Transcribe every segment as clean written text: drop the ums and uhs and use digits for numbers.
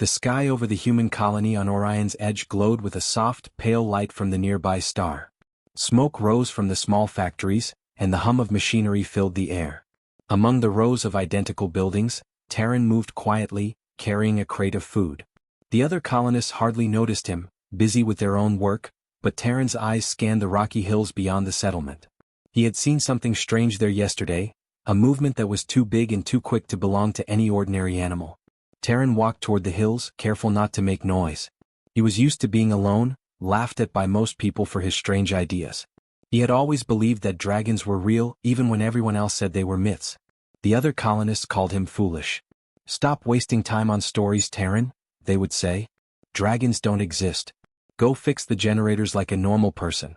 The sky over the human colony on Orion's edge glowed with a soft, pale light from the nearby star. Smoke rose from the small factories, and the hum of machinery filled the air. Among the rows of identical buildings, Terran moved quietly, carrying a crate of food. The other colonists hardly noticed him, busy with their own work, but Terran's eyes scanned the rocky hills beyond the settlement. He had seen something strange there yesterday, a movement that was too big and too quick to belong to any ordinary animal. Terran walked toward the hills, careful not to make noise. He was used to being alone, laughed at by most people for his strange ideas. He had always believed that dragons were real, even when everyone else said they were myths. The other colonists called him foolish. "Stop wasting time on stories, Terran," they would say. "Dragons don't exist. Go fix the generators like a normal person."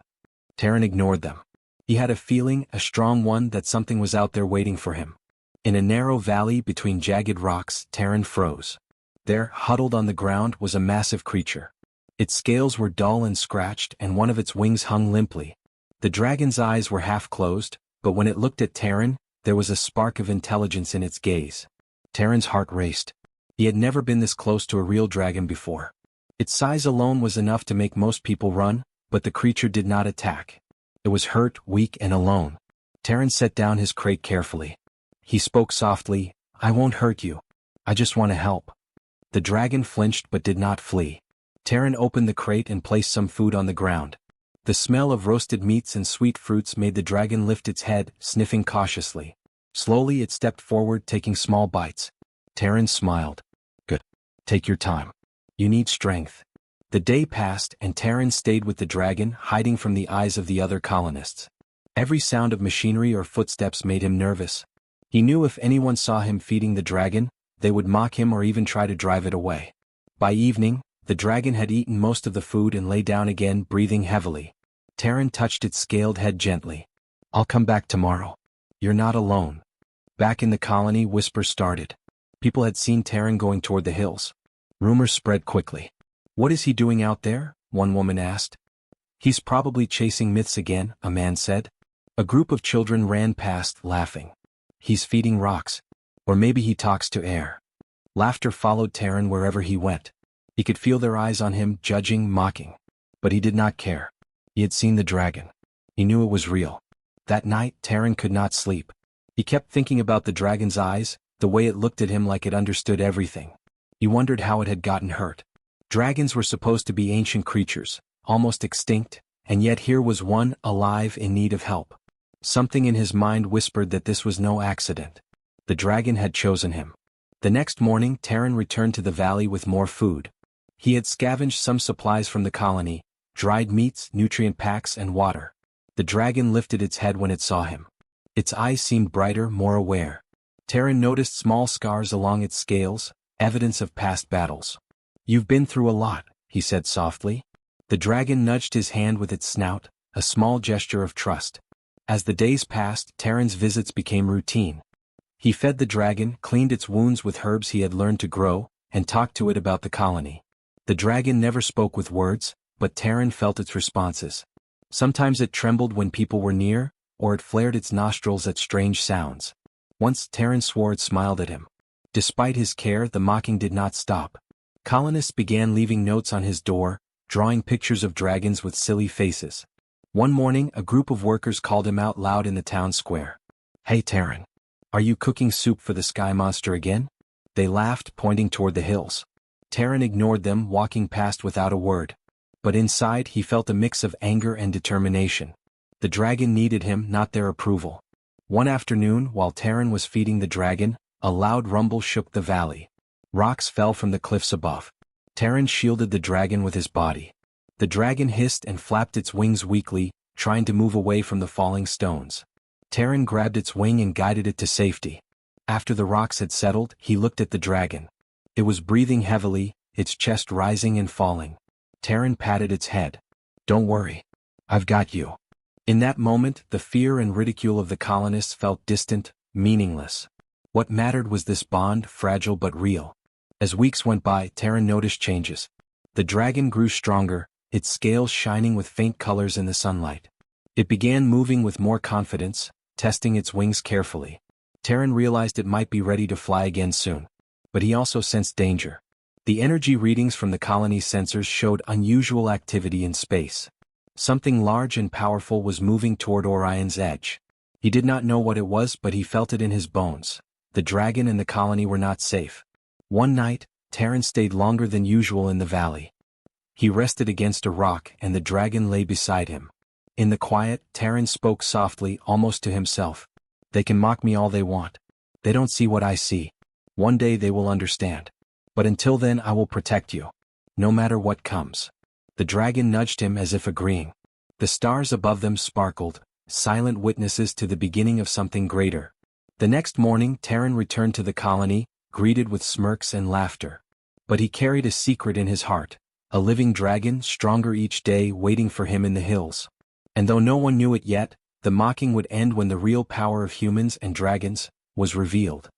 Terran ignored them. He had a feeling, a strong one, that something was out there waiting for him. In a narrow valley between jagged rocks, Terran froze. There, huddled on the ground, was a massive creature. Its scales were dull and scratched, and one of its wings hung limply. The dragon's eyes were half closed, but when it looked at Terran, there was a spark of intelligence in its gaze. Terran's heart raced. He had never been this close to a real dragon before. Its size alone was enough to make most people run, but the creature did not attack. It was hurt, weak, and alone. Terran set down his crate carefully. He spoke softly, "I won't hurt you. I just want to help." The dragon flinched but did not flee. Terran opened the crate and placed some food on the ground. The smell of roasted meats and sweet fruits made the dragon lift its head, sniffing cautiously. Slowly it stepped forward, taking small bites. Terran smiled. "Good. Take your time. You need strength." The day passed, and Terran stayed with the dragon, hiding from the eyes of the other colonists. Every sound of machinery or footsteps made him nervous. He knew if anyone saw him feeding the dragon, they would mock him or even try to drive it away. By evening, the dragon had eaten most of the food and lay down again, breathing heavily. Terran touched its scaled head gently. "I'll come back tomorrow. You're not alone." Back in the colony, whispers started. People had seen Terran going toward the hills. Rumors spread quickly. "What is he doing out there?" one woman asked. "He's probably chasing myths again," a man said. A group of children ran past, laughing. "He's feeding rocks. Or maybe he talks to air." Laughter followed Terran wherever he went. He could feel their eyes on him, judging, mocking. But he did not care. He had seen the dragon. He knew it was real. That night, Terran could not sleep. He kept thinking about the dragon's eyes, the way it looked at him like it understood everything. He wondered how it had gotten hurt. Dragons were supposed to be ancient creatures, almost extinct, and yet here was one, alive, in need of help. Something in his mind whispered that this was no accident. The dragon had chosen him. The next morning, Terran returned to the valley with more food. He had scavenged some supplies from the colony, dried meats, nutrient packs, and water. The dragon lifted its head when it saw him. Its eyes seemed brighter, more aware. Terran noticed small scars along its scales, evidence of past battles. "You've been through a lot," he said softly. The dragon nudged his hand with its snout, a small gesture of trust. As the days passed, Terran's visits became routine. He fed the dragon, cleaned its wounds with herbs he had learned to grow, and talked to it about the colony. The dragon never spoke with words, but Terran felt its responses. Sometimes it trembled when people were near, or it flared its nostrils at strange sounds. Once Terran swore it smiled at him. Despite his care, the mocking did not stop. Colonists began leaving notes on his door, drawing pictures of dragons with silly faces. One morning, a group of workers called him out loud in the town square. "Hey Terran, are you cooking soup for the sky monster again?" They laughed, pointing toward the hills. Terran ignored them, walking past without a word. But inside he felt a mix of anger and determination. The dragon needed him, not their approval. One afternoon, while Terran was feeding the dragon, a loud rumble shook the valley. Rocks fell from the cliffs above. Terran shielded the dragon with his body. The dragon hissed and flapped its wings weakly, trying to move away from the falling stones. Terran grabbed its wing and guided it to safety. After the rocks had settled, he looked at the dragon. It was breathing heavily, its chest rising and falling. Terran patted its head. "Don't worry. I've got you." In that moment, the fear and ridicule of the colonists felt distant, meaningless. What mattered was this bond, fragile but real. As weeks went by, Terran noticed changes. The dragon grew stronger, its scales shining with faint colors in the sunlight. It began moving with more confidence, testing its wings carefully. Terran realized it might be ready to fly again soon. But he also sensed danger. The energy readings from the colony's sensors showed unusual activity in space. Something large and powerful was moving toward Orion's edge. He did not know what it was, but he felt it in his bones. The dragon and the colony were not safe. One night, Terran stayed longer than usual in the valley. He rested against a rock and the dragon lay beside him. In the quiet, Terran spoke softly, almost to himself. They can mock me all they want. They don't see what I see. One day they will understand. But until then I will protect you. No matter what comes. The dragon nudged him as if agreeing. The stars above them sparkled, silent witnesses to the beginning of something greater. The next morning Terran returned to the colony, greeted with smirks and laughter. But he carried a secret in his heart, a living dragon stronger each day waiting for him in the hills. And though no one knew it yet, the mocking would end when the real power of humans and dragons was revealed.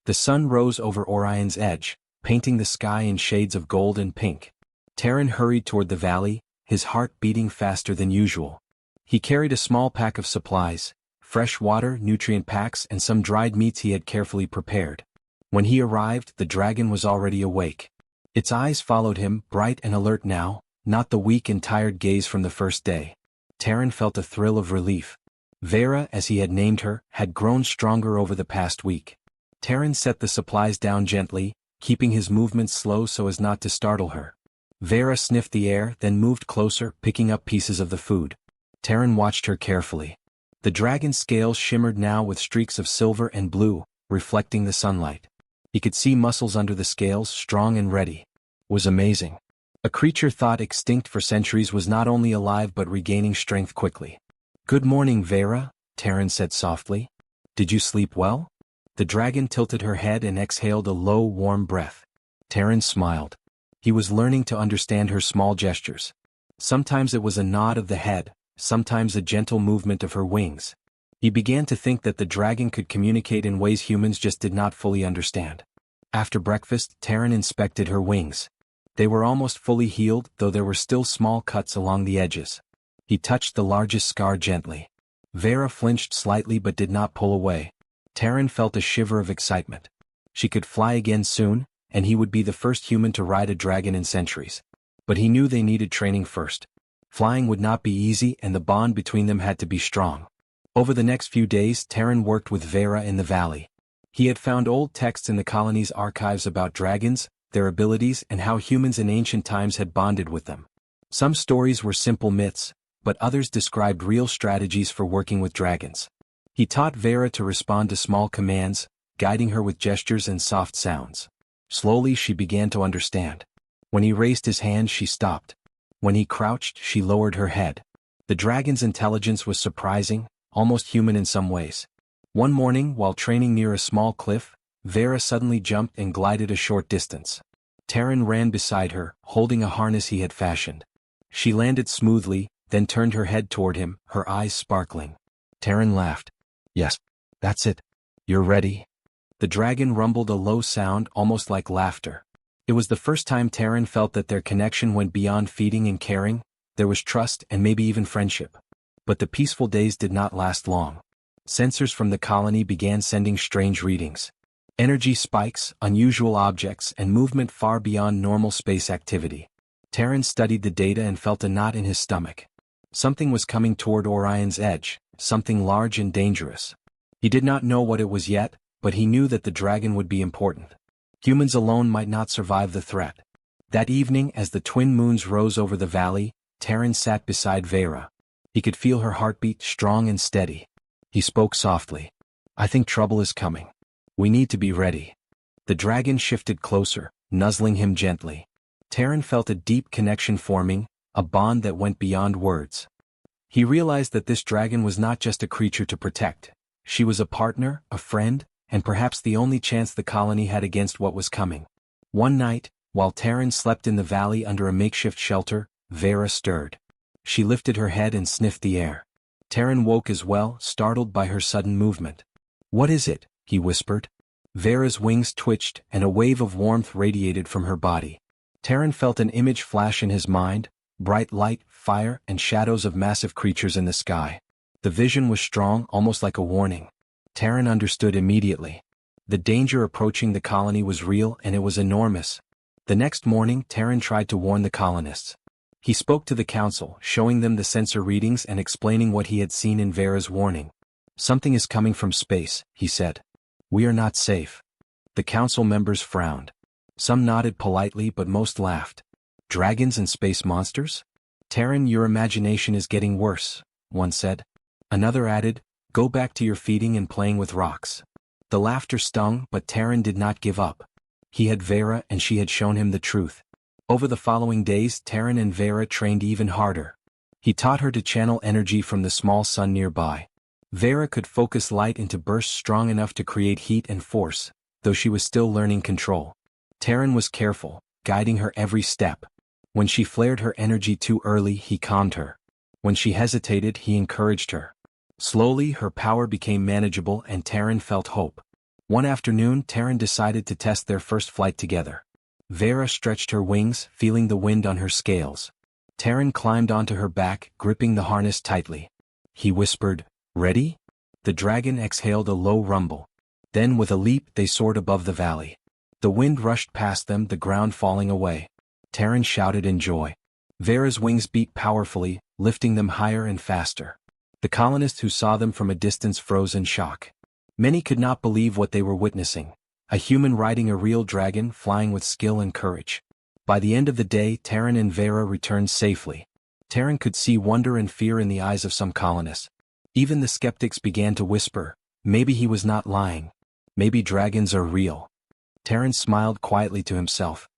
The sun rose over Orion's edge, painting the sky in shades of gold and pink. Terran hurried toward the valley, his heart beating faster than usual. He carried a small pack of supplies, fresh water, nutrient packs, and some dried meats he had carefully prepared. When he arrived, the dragon was already awake. Its eyes followed him, bright and alert now, not the weak and tired gaze from the first day. Terran felt a thrill of relief. Vera, as he had named her, had grown stronger over the past week. Terran set the supplies down gently, keeping his movements slow so as not to startle her. Vera sniffed the air, then moved closer, picking up pieces of the food. Terran watched her carefully. The dragon's scales shimmered now with streaks of silver and blue, reflecting the sunlight. He could see muscles under the scales, strong and ready. It was amazing. A creature thought extinct for centuries was not only alive but regaining strength quickly. "Good morning, Vera," Terran said softly. "Did you sleep well?" The dragon tilted her head and exhaled a low, warm breath. Terran smiled. He was learning to understand her small gestures. Sometimes it was a nod of the head, sometimes a gentle movement of her wings. He began to think that the dragon could communicate in ways humans just did not fully understand. After breakfast, Terran inspected her wings. They were almost fully healed, though there were still small cuts along the edges. He touched the largest scar gently. Vera flinched slightly but did not pull away. Terran felt a shiver of excitement. She could fly again soon, and he would be the first human to ride a dragon in centuries. But he knew they needed training first. Flying would not be easy and the bond between them had to be strong. Over the next few days, Terran worked with Vera in the valley. He had found old texts in the colony's archives about dragons, their abilities, and how humans in ancient times had bonded with them. Some stories were simple myths, but others described real strategies for working with dragons. He taught Vera to respond to small commands, guiding her with gestures and soft sounds. Slowly she began to understand. When he raised his hand, she stopped. When he crouched, she lowered her head. The dragon's intelligence was surprising, almost human in some ways. One morning, while training near a small cliff, Vera suddenly jumped and glided a short distance. Terran ran beside her, holding a harness he had fashioned. She landed smoothly, then turned her head toward him, her eyes sparkling. Terran laughed. "Yes, that's it. You're ready." The dragon rumbled a low sound, almost like laughter. It was the first time Terran felt that their connection went beyond feeding and caring. There was trust and maybe even friendship. But the peaceful days did not last long. Sensors from the colony began sending strange readings. Energy spikes, unusual objects, and movement far beyond normal space activity. Terran studied the data and felt a knot in his stomach. Something was coming toward Orion's edge, something large and dangerous. He did not know what it was yet, but he knew that the dragon would be important. Humans alone might not survive the threat. That evening, as the twin moons rose over the valley, Terran sat beside Vera. He could feel her heartbeat, strong and steady. He spoke softly. "I think trouble is coming. We need to be ready." The dragon shifted closer, nuzzling him gently. Terran felt a deep connection forming, a bond that went beyond words. He realized that this dragon was not just a creature to protect. She was a partner, a friend, and perhaps the only chance the colony had against what was coming. One night, while Terran slept in the valley under a makeshift shelter, Vera stirred. She lifted her head and sniffed the air. Terran woke as well, startled by her sudden movement. "What is it?" he whispered. Vera's wings twitched, and a wave of warmth radiated from her body. Terran felt an image flash in his mind, bright light, fire, and shadows of massive creatures in the sky. The vision was strong, almost like a warning. Terran understood immediately. The danger approaching the colony was real and it was enormous. The next morning Terran tried to warn the colonists. He spoke to the council, showing them the sensor readings and explaining what he had seen in Vera's warning. Something is coming from space, he said. We are not safe. The council members frowned. Some nodded politely but most laughed. Dragons and space monsters? Terran, your imagination is getting worse, one said. Another added, go back to your feeding and playing with rocks. The laughter stung, but Terran did not give up. He had Vera and she had shown him the truth. Over the following days Terran and Vera trained even harder. He taught her to channel energy from the small sun nearby. Vera could focus light into bursts strong enough to create heat and force, though she was still learning control. Terran was careful, guiding her every step. When she flared her energy too early, he calmed her. When she hesitated, he encouraged her. Slowly, her power became manageable and Terran felt hope. One afternoon, Terran decided to test their first flight together. Vera stretched her wings, feeling the wind on her scales. Terran climbed onto her back, gripping the harness tightly. He whispered, "Ready?" The dragon exhaled a low rumble. Then with a leap they soared above the valley. The wind rushed past them, the ground falling away. Terran shouted in joy. Vera's wings beat powerfully, lifting them higher and faster. The colonists who saw them from a distance froze in shock. Many could not believe what they were witnessing. A human riding a real dragon, flying with skill and courage. By the end of the day, Terran and Vera returned safely. Terran could see wonder and fear in the eyes of some colonists. Even the skeptics began to whisper, maybe he was not lying. Maybe dragons are real. Terran smiled quietly to himself.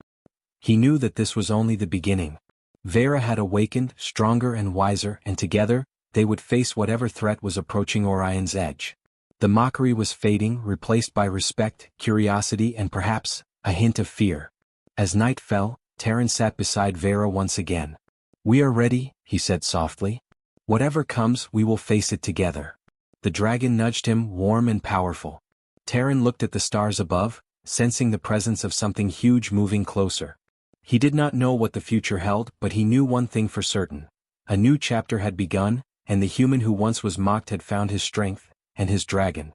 He knew that this was only the beginning. Vera had awakened, stronger and wiser, and together, they would face whatever threat was approaching Orion's edge. The mockery was fading, replaced by respect, curiosity and perhaps, a hint of fear. As night fell, Terran sat beside Vera once again. We are ready, he said softly. Whatever comes, we will face it together. The dragon nudged him, warm and powerful. Terran looked at the stars above, sensing the presence of something huge moving closer. He did not know what the future held, but he knew one thing for certain. A new chapter had begun, and the human who once was mocked had found his strength, and his dragon.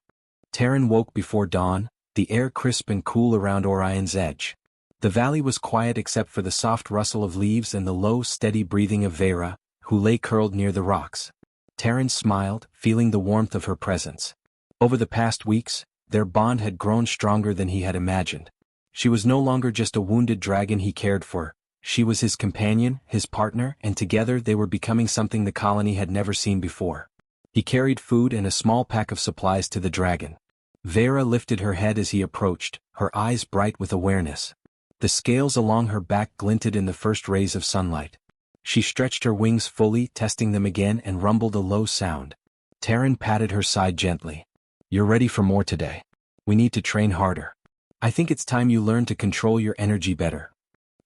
Terran woke before dawn, the air crisp and cool around Orion's edge. The valley was quiet except for the soft rustle of leaves and the low, steady breathing of Vera, who lay curled near the rocks. Terran smiled, feeling the warmth of her presence. Over the past weeks, their bond had grown stronger than he had imagined. She was no longer just a wounded dragon he cared for. She was his companion, his partner, and together they were becoming something the colony had never seen before. He carried food and a small pack of supplies to the dragon. Vera lifted her head as he approached, her eyes bright with awareness. The scales along her back glinted in the first rays of sunlight. She stretched her wings fully, testing them again, and rumbled a low sound. Terran patted her side gently. You're ready for more today. We need to train harder. I think it's time you learn to control your energy better.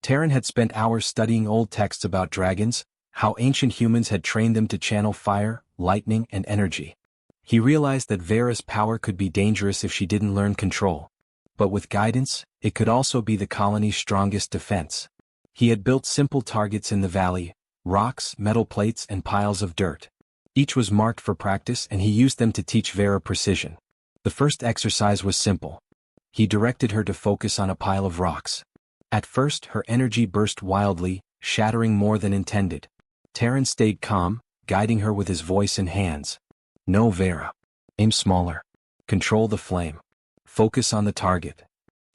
Terran had spent hours studying old texts about dragons, how ancient humans had trained them to channel fire, lightning, and energy. He realized that Vera's power could be dangerous if she didn't learn control. But with guidance, it could also be the colony's strongest defense. He had built simple targets in the valley, rocks, metal plates, and piles of dirt. Each was marked for practice and he used them to teach Vera precision. The first exercise was simple. He directed her to focus on a pile of rocks. At first, her energy burst wildly, shattering more than intended. Terran stayed calm, guiding her with his voice and hands. No, Vera. Aim smaller. Control the flame. Focus on the target.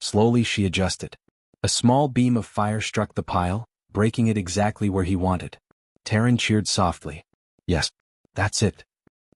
Slowly she adjusted. A small beam of fire struck the pile, breaking it exactly where he wanted. Terran cheered softly. Yes, that's it.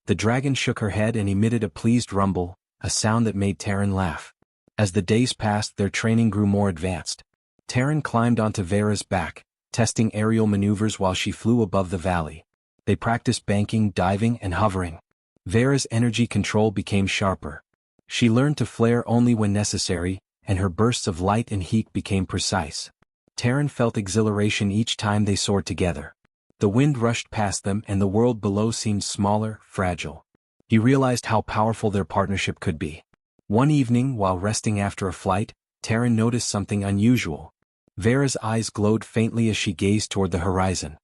The dragon shook her head and emitted a pleased rumble, a sound that made Terran laugh. As the days passed, their training grew more advanced. Terran climbed onto Vera's back, testing aerial maneuvers while she flew above the valley. They practiced banking, diving, and hovering. Vera's energy control became sharper. She learned to flare only when necessary, and her bursts of light and heat became precise. Terran felt exhilaration each time they soared together. The wind rushed past them and the world below seemed smaller, fragile. He realized how powerful their partnership could be. One evening, while resting after a flight, Terran noticed something unusual. Vera's eyes glowed faintly as she gazed toward the horizon.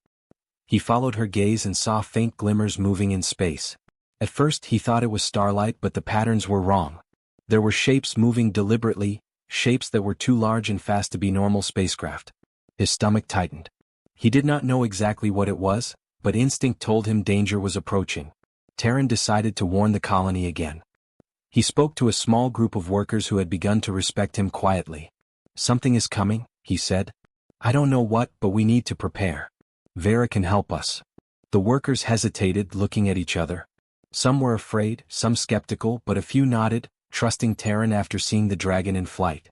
He followed her gaze and saw faint glimmers moving in space. At first he thought it was starlight, but the patterns were wrong. There were shapes moving deliberately, shapes that were too large and fast to be normal spacecraft. His stomach tightened. He did not know exactly what it was, but instinct told him danger was approaching. Terran decided to warn the colony again. He spoke to a small group of workers who had begun to respect him quietly. "Something is coming," he said. "I don't know what, but we need to prepare. Vera can help us." The workers hesitated, looking at each other. Some were afraid, some skeptical, but a few nodded, trusting Terran after seeing the dragon in flight.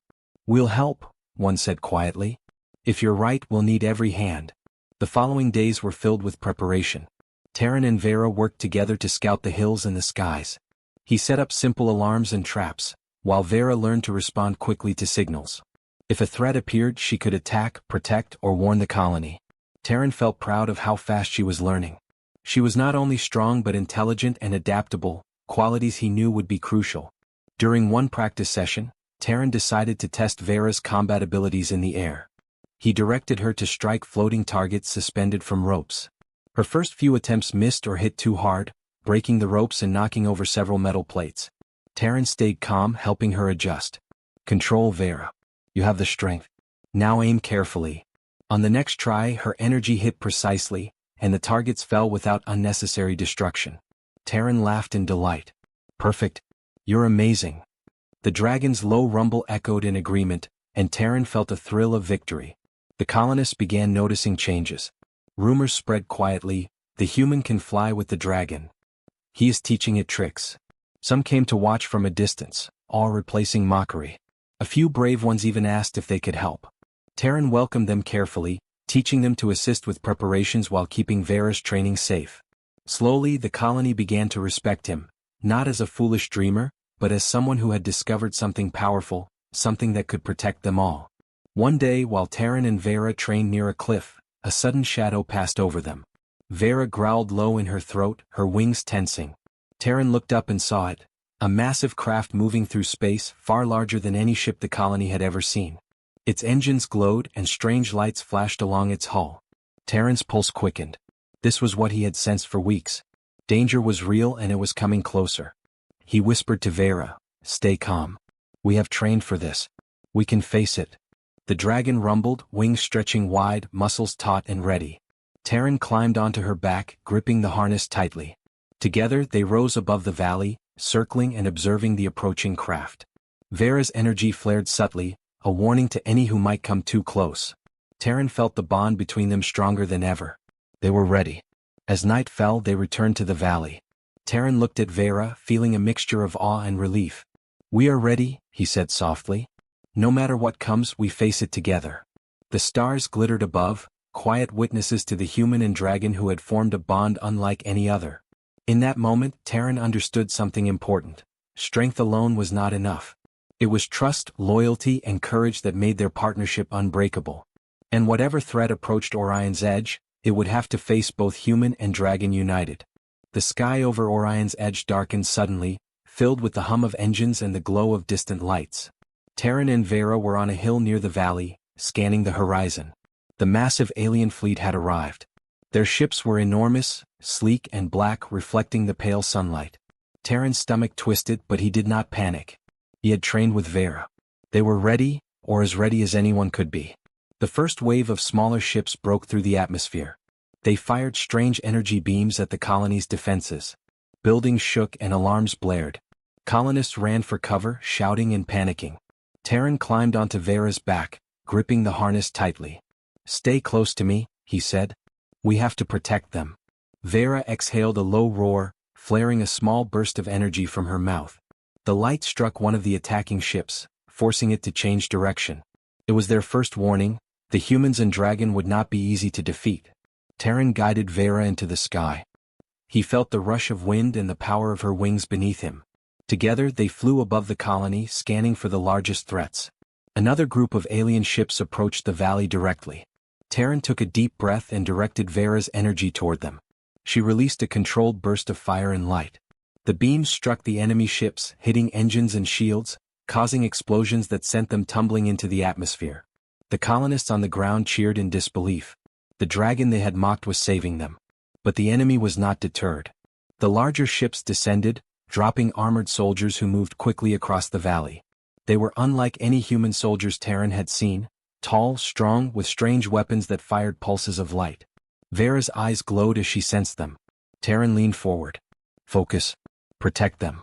"We'll help," one said quietly. "If you're right, we'll need every hand." The following days were filled with preparation. Terran and Vera worked together to scout the hills and the skies. He set up simple alarms and traps, while Vera learned to respond quickly to signals. If a threat appeared, she could attack, protect, or warn the colony. Terran felt proud of how fast she was learning. She was not only strong but intelligent and adaptable, qualities he knew would be crucial. During one practice session, Terran decided to test Vera's combat abilities in the air. He directed her to strike floating targets suspended from ropes. Her first few attempts missed or hit too hard, breaking the ropes and knocking over several metal plates. Terran stayed calm, helping her adjust. "Control, Vera. You have the strength. Now aim carefully." On the next try, her energy hit precisely, and the targets fell without unnecessary destruction. Terran laughed in delight. "Perfect. You're amazing." The dragon's low rumble echoed in agreement, and Terran felt a thrill of victory. The colonists began noticing changes. Rumors spread quietly: "The human can fly with the dragon. He is teaching it tricks." Some came to watch from a distance, all replacing mockery. A few brave ones even asked if they could help. Terran welcomed them carefully, teaching them to assist with preparations while keeping Vera's training safe. Slowly, the colony began to respect him, not as a foolish dreamer, but as someone who had discovered something powerful, something that could protect them all. One day, while Terran and Vera trained near a cliff, a sudden shadow passed over them. Vera growled low in her throat, her wings tensing. Terran looked up and saw it, a massive craft moving through space, far larger than any ship the colony had ever seen. Its engines glowed and strange lights flashed along its hull. Terran's pulse quickened. This was what he had sensed for weeks. Danger was real and it was coming closer. He whispered to Vera, "Stay calm. We have trained for this. We can face it." The dragon rumbled, wings stretching wide, muscles taut and ready. Terran climbed onto her back, gripping the harness tightly. Together they rose above the valley, circling and observing the approaching craft. Vera's energy flared subtly, a warning to any who might come too close. Terran felt the bond between them stronger than ever. They were ready. As night fell, they returned to the valley. Terran looked at Vera, feeling a mixture of awe and relief. "We are ready," he said softly. "No matter what comes, we face it together." The stars glittered above, quiet witnesses to the human and dragon who had formed a bond unlike any other. In that moment, Terran understood something important. Strength alone was not enough. It was trust, loyalty, and courage that made their partnership unbreakable. And whatever threat approached Orion's edge, it would have to face both human and dragon united. The sky over Orion's edge darkened suddenly, filled with the hum of engines and the glow of distant lights. Terran and Vera were on a hill near the valley, scanning the horizon. The massive alien fleet had arrived. Their ships were enormous, sleek and black, reflecting the pale sunlight. Terran's stomach twisted, but he did not panic. He had trained with Vera. They were ready, or as ready as anyone could be. The first wave of smaller ships broke through the atmosphere. They fired strange energy beams at the colony's defenses. Buildings shook and alarms blared. Colonists ran for cover, shouting and panicking. Terran climbed onto Vera's back, gripping the harness tightly. "Stay close to me," he said. "We have to protect them." Vera exhaled a low roar, flaring a small burst of energy from her mouth. The light struck one of the attacking ships, forcing it to change direction. It was their first warning: the humans and dragon would not be easy to defeat. Terran guided Vera into the sky. He felt the rush of wind and the power of her wings beneath him. Together they flew above the colony, scanning for the largest threats. Another group of alien ships approached the valley directly. Terran took a deep breath and directed Vera's energy toward them. She released a controlled burst of fire and light. The beams struck the enemy ships, hitting engines and shields, causing explosions that sent them tumbling into the atmosphere. The colonists on the ground cheered in disbelief. The dragon they had mocked was saving them. But the enemy was not deterred. The larger ships descended, dropping armored soldiers who moved quickly across the valley. They were unlike any human soldiers Terran had seen, tall, strong, with strange weapons that fired pulses of light. Vera's eyes glowed as she sensed them. Terran leaned forward. Focus. Protect them.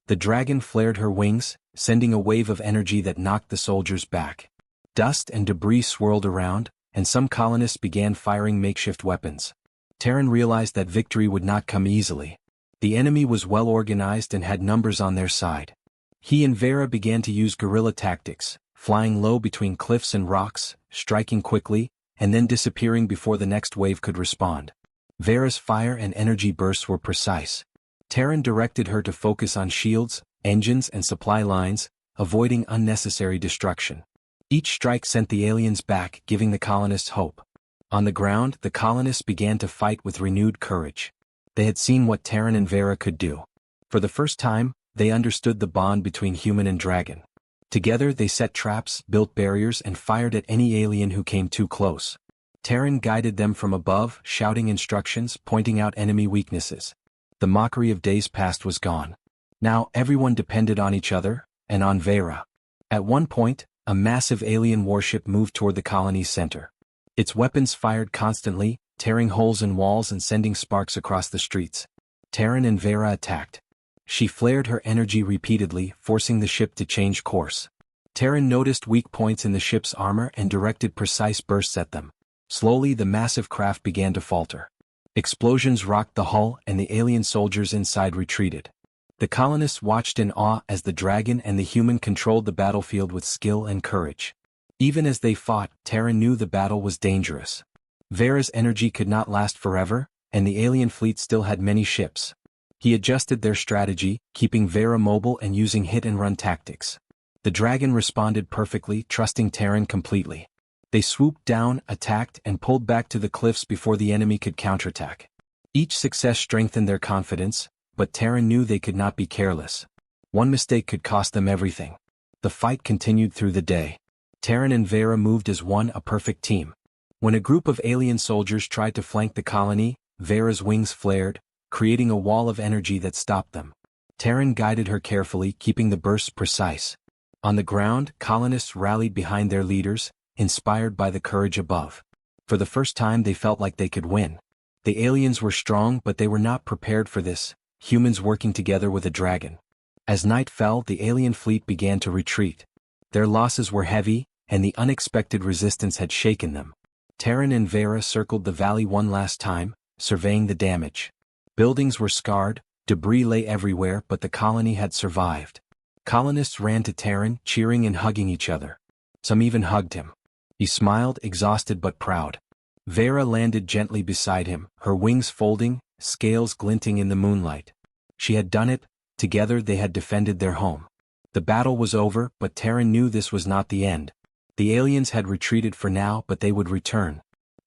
The dragon flared her wings, sending a wave of energy that knocked the soldiers back. Dust and debris swirled around, and some colonists began firing makeshift weapons. Terran realized that victory would not come easily. The enemy was well organized and had numbers on their side. He and Vera began to use guerrilla tactics, flying low between cliffs and rocks, striking quickly, and then disappearing before the next wave could respond. Vera's fire and energy bursts were precise. Terran directed her to focus on shields, engines and supply lines, avoiding unnecessary destruction. Each strike sent the aliens back, giving the colonists hope. On the ground, the colonists began to fight with renewed courage. They had seen what Terran and Vera could do. For the first time, they understood the bond between human and dragon. Together they set traps, built barriers and fired at any alien who came too close. Terran guided them from above, shouting instructions, pointing out enemy weaknesses. The mockery of days past was gone. Now everyone depended on each other, and on Vera. At one point, a massive alien warship moved toward the colony's center. Its weapons fired constantly, tearing holes in walls and sending sparks across the streets. Terran and Vera attacked. She flared her energy repeatedly, forcing the ship to change course. Terran noticed weak points in the ship's armor and directed precise bursts at them. Slowly the massive craft began to falter. Explosions rocked the hull and the alien soldiers inside retreated. The colonists watched in awe as the dragon and the human controlled the battlefield with skill and courage. Even as they fought, Terran knew the battle was dangerous. Vera's energy could not last forever, and the alien fleet still had many ships. He adjusted their strategy, keeping Vera mobile and using hit-and-run tactics. The dragon responded perfectly, trusting Terran completely. They swooped down, attacked, and pulled back to the cliffs before the enemy could counterattack. Each success strengthened their confidence, but Terran knew they could not be careless. One mistake could cost them everything. The fight continued through the day. Terran and Vera moved as one, a perfect team. When a group of alien soldiers tried to flank the colony, Vera's wings flared, creating a wall of energy that stopped them. Terran guided her carefully, keeping the bursts precise. On the ground, colonists rallied behind their leaders, inspired by the courage above. For the first time they felt like they could win. The aliens were strong, but they were not prepared for this, humans working together with a dragon. As night fell, the alien fleet began to retreat. Their losses were heavy, and the unexpected resistance had shaken them. Terran and Vera circled the valley one last time, surveying the damage. Buildings were scarred, debris lay everywhere, but the colony had survived. Colonists ran to Terran, cheering and hugging each other. Some even hugged him. He smiled, exhausted but proud. Vera landed gently beside him, her wings folding, scales glinting in the moonlight. She had done it. Together they had defended their home. The battle was over, but Terran knew this was not the end. The aliens had retreated for now, but they would return.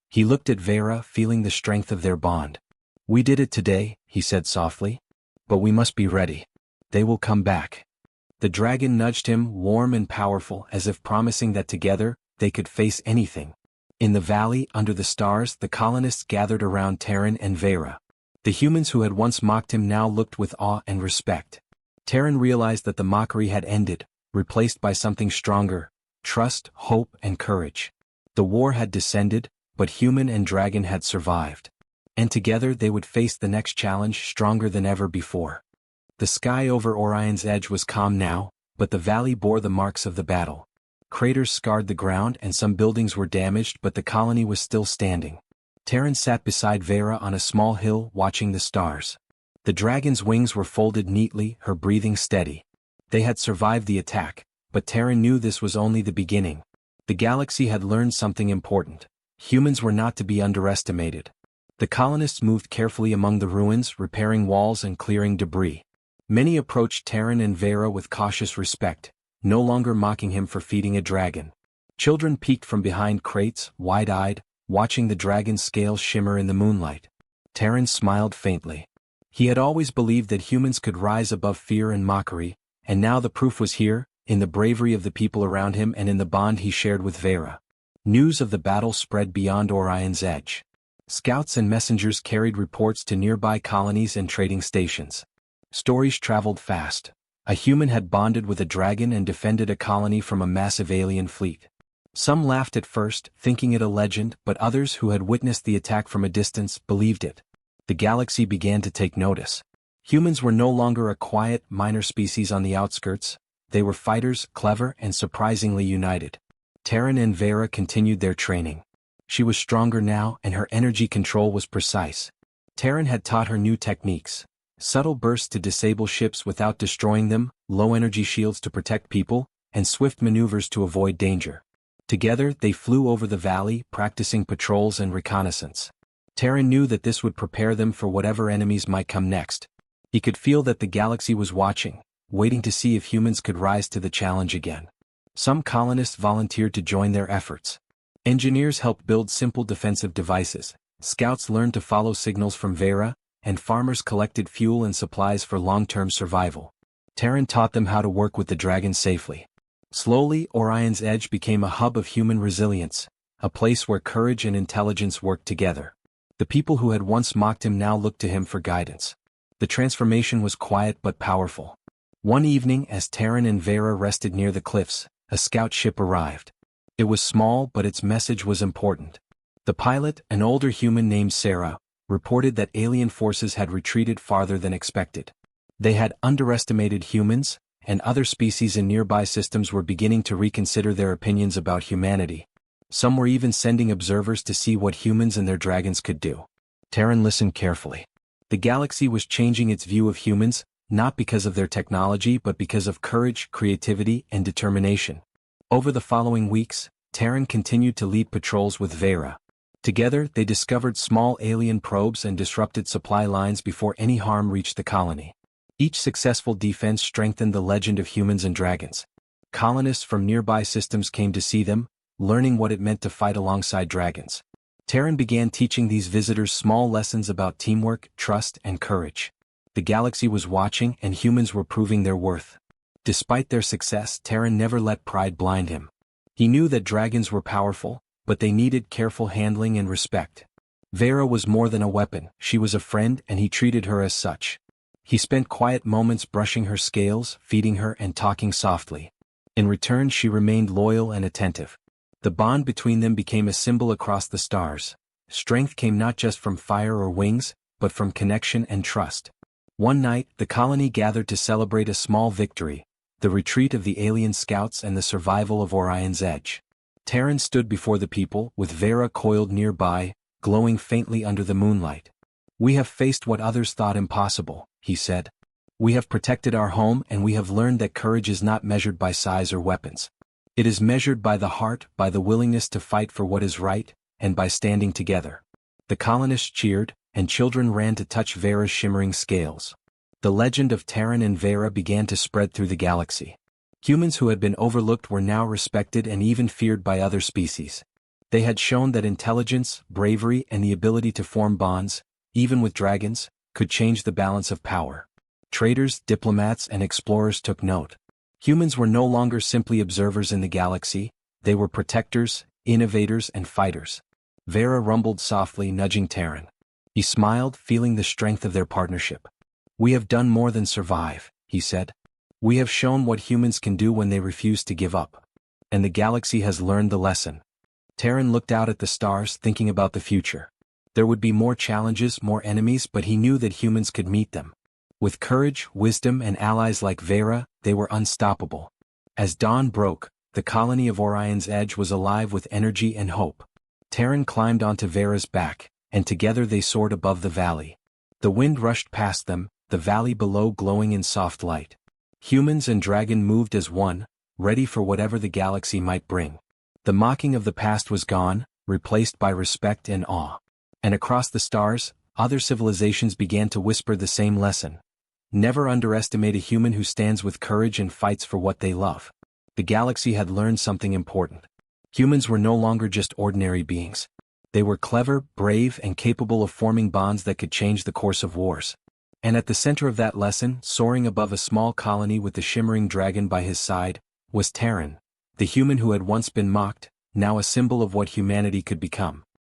He looked at Vera, feeling the strength of their bond. "We did it today," he said softly. "But we must be ready. They will come back." The dragon nudged him, warm and powerful, as if promising that together, they could face anything. In the valley, under the stars, the colonists gathered around Terran and Vera. The humans who had once mocked him now looked with awe and respect. Terran realized that the mockery had ended, replaced by something stronger: trust, hope, and courage. The war had descended, but human and dragon had survived. And together they would face the next challenge stronger than ever before. The sky over Orion's edge was calm now, but the valley bore the marks of the battle. Craters scarred the ground and some buildings were damaged, but the colony was still standing. Terran sat beside Vera on a small hill, watching the stars. The dragon's wings were folded neatly, her breathing steady. They had survived the attack, but Terran knew this was only the beginning. The galaxy had learned something important. Humans were not to be underestimated. The colonists moved carefully among the ruins, repairing walls and clearing debris. Many approached Terran and Vera with cautious respect, no longer mocking him for feeding a dragon. Children peeked from behind crates, wide-eyed, watching the dragon's scales shimmer in the moonlight. Terran smiled faintly. He had always believed that humans could rise above fear and mockery, and now the proof was here, in the bravery of the people around him and in the bond he shared with Vera. News of the battle spread beyond Orion's edge. Scouts and messengers carried reports to nearby colonies and trading stations. Stories traveled fast. A human had bonded with a dragon and defended a colony from a massive alien fleet. Some laughed at first, thinking it a legend, but others who had witnessed the attack from a distance believed it. The galaxy began to take notice. Humans were no longer a quiet, minor species on the outskirts. They were fighters, clever, and surprisingly united. Terran and Vera continued their training. She was stronger now, and her energy control was precise. Terran had taught her new techniques. Subtle bursts to disable ships without destroying them, low-energy shields to protect people, and swift maneuvers to avoid danger. Together, they flew over the valley, practicing patrols and reconnaissance. Terran knew that this would prepare them for whatever enemies might come next. He could feel that the galaxy was watching, waiting to see if humans could rise to the challenge again. Some colonists volunteered to join their efforts. Engineers helped build simple defensive devices, scouts learned to follow signals from Vera, and farmers collected fuel and supplies for long-term survival. Terran taught them how to work with the dragon safely. Slowly, Orion's Edge became a hub of human resilience, a place where courage and intelligence worked together. The people who had once mocked him now looked to him for guidance. The transformation was quiet but powerful. One evening, as Terran and Vera rested near the cliffs, a scout ship arrived. It was small, but its message was important. The pilot, an older human named Sarah, reported that alien forces had retreated farther than expected. They had underestimated humans, and other species in nearby systems were beginning to reconsider their opinions about humanity. Some were even sending observers to see what humans and their dragons could do. Terran listened carefully. The galaxy was changing its view of humans, not because of their technology but because of courage, creativity, and determination. Over the following weeks, Terran continued to lead patrols with Vera. Together, they discovered small alien probes and disrupted supply lines before any harm reached the colony. Each successful defense strengthened the legend of humans and dragons. Colonists from nearby systems came to see them, learning what it meant to fight alongside dragons. Terran began teaching these visitors small lessons about teamwork, trust, and courage. The galaxy was watching, and humans were proving their worth. Despite their success, Terran never let pride blind him. He knew that dragons were powerful, but they needed careful handling and respect. Vera was more than a weapon, she was a friend, and he treated her as such. He spent quiet moments brushing her scales, feeding her, and talking softly. In return, she remained loyal and attentive. The bond between them became a symbol across the stars. Strength came not just from fire or wings, but from connection and trust. One night, the colony gathered to celebrate a small victory, the retreat of the alien scouts and the survival of Orion's Edge. Terran stood before the people, with Vera coiled nearby, glowing faintly under the moonlight. "We have faced what others thought impossible," he said. "We have protected our home, and we have learned that courage is not measured by size or weapons. It is measured by the heart, by the willingness to fight for what is right, and by standing together." The colonists cheered, and children ran to touch Vera's shimmering scales. The legend of Terran and Vera began to spread through the galaxy. Humans who had been overlooked were now respected and even feared by other species. They had shown that intelligence, bravery, and the ability to form bonds, even with dragons, could change the balance of power. Traders, diplomats, and explorers took note. Humans were no longer simply observers in the galaxy, they were protectors, innovators, and fighters. Vera rumbled softly, nudging Terran. He smiled, feeling the strength of their partnership. "We have done more than survive," he said. "We have shown what humans can do when they refuse to give up. And the galaxy has learned the lesson." Terran looked out at the stars, thinking about the future. There would be more challenges, more enemies, but he knew that humans could meet them. With courage, wisdom, and allies like Vera, they were unstoppable. As dawn broke, the colony of Orion's Edge was alive with energy and hope. Terran climbed onto Vera's back, and together they soared above the valley. The wind rushed past them, the valley below glowing in soft light. Humans and dragon moved as one, ready for whatever the galaxy might bring. The mocking of the past was gone, replaced by respect and awe. And across the stars, other civilizations began to whisper the same lesson. Never underestimate a human who stands with courage and fights for what they love. The galaxy had learned something important. Humans were no longer just ordinary beings. They were clever, brave, and capable of forming bonds that could change the course of wars. And at the center of that lesson, soaring above a small colony with the shimmering dragon by his side, was Terran, the human who had once been mocked, now a symbol of what humanity could become.